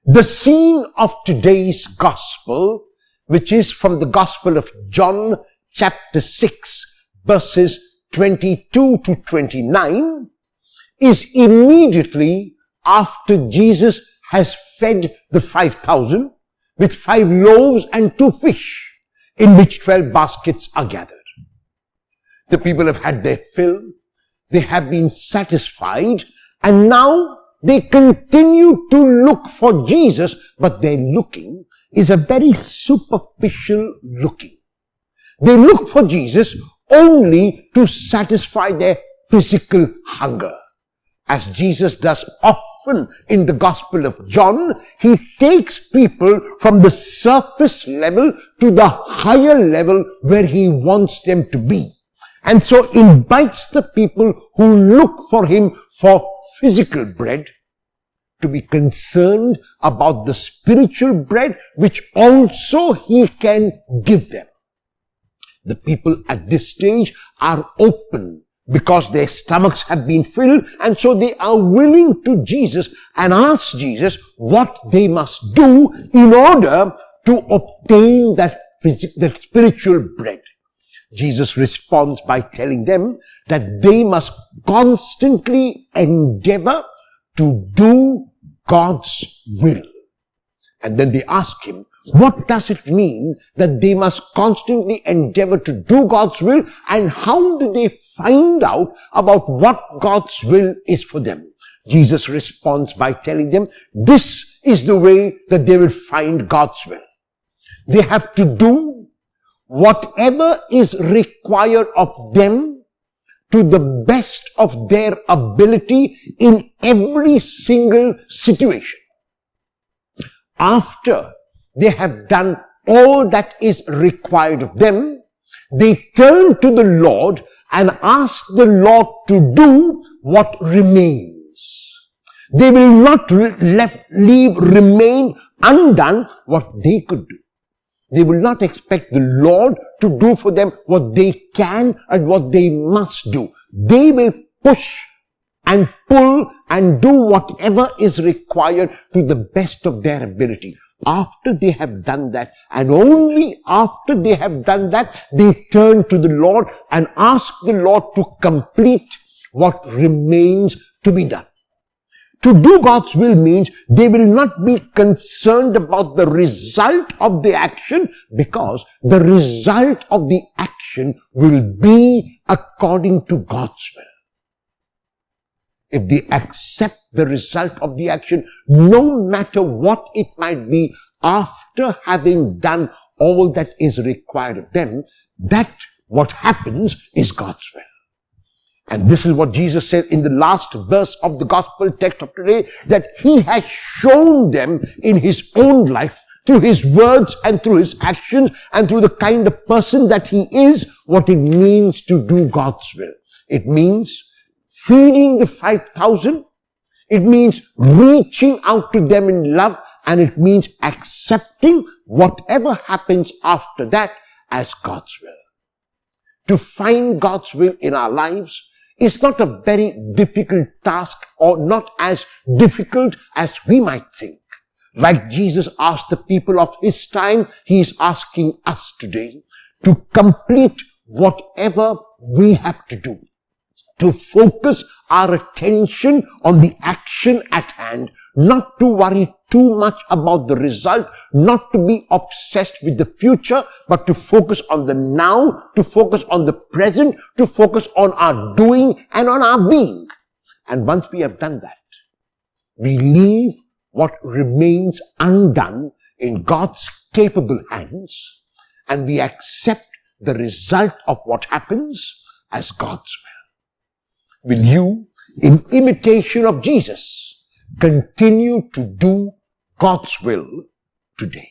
The scene of today's gospel, which is from the Gospel of John, chapter 6, verses 22 to 29, is immediately after Jesus has fed the 5,000 with 5 loaves and 2 fish, in which 12 baskets are gathered. The people have had their fill, they have been satisfied, and now they continue to look for Jesus, but their looking is a very superficial looking. They look for Jesus only to satisfy their physical hunger. As Jesus does often in the Gospel of John, he takes people from the surface level to the higher level where he wants them to be. And so invites the people who look for him for physical bread to be concerned about the spiritual bread which also he can give them. The people at this stage are open because their stomachs have been filled, and so they are willing to Jesus and ask Jesus what they must do in order to obtain that spiritual bread. Jesus responds by telling them that they must constantly endeavor to do God's will. And then they ask him, what does it mean that they must constantly endeavor to do God's will, and how do they find out about what God's will is for them? Jesus responds by telling them, this is the way that they will find God's will. They have to do whatever is required of them to the best of their ability in every single situation. After they have done all that is required of them, they turn to the Lord and ask the Lord to do what remains. They will not remain undone what they could do. They will not expect the Lord to do for them what they can and what they must do. They will push and pull and do whatever is required to the best of their ability. After they have done that, and only after they have done that, they turn to the Lord and ask the Lord to complete what remains to be done. To do God's will means they will not be concerned about the result of the action, because the result of the action will be according to God's will. If they accept the result of the action, no matter what it might be, after having done all that is required of them, that what happens is God's will. And this is what Jesus said in the last verse of the gospel text of today, that he has shown them in his own life, through his words and through his actions and through the kind of person that he is, what it means to do God's will. It means feeding the 5,000. It means reaching out to them in love, and it means accepting whatever happens after that as God's will. To find God's will in our lives is not a very difficult task, or not as difficult as we might think. Like Jesus asked the people of his time, he is asking us today to complete whatever we have to do. To focus our attention on the action at hand, not to worry too much about the result, not to be obsessed with the future, but to focus on the now, to focus on the present, to focus on our doing and on our being. And once we have done that, we leave what remains undone in God's capable hands, and we accept the result of what happens as God's will. Will you, in imitation of Jesus, continue to do God's will today?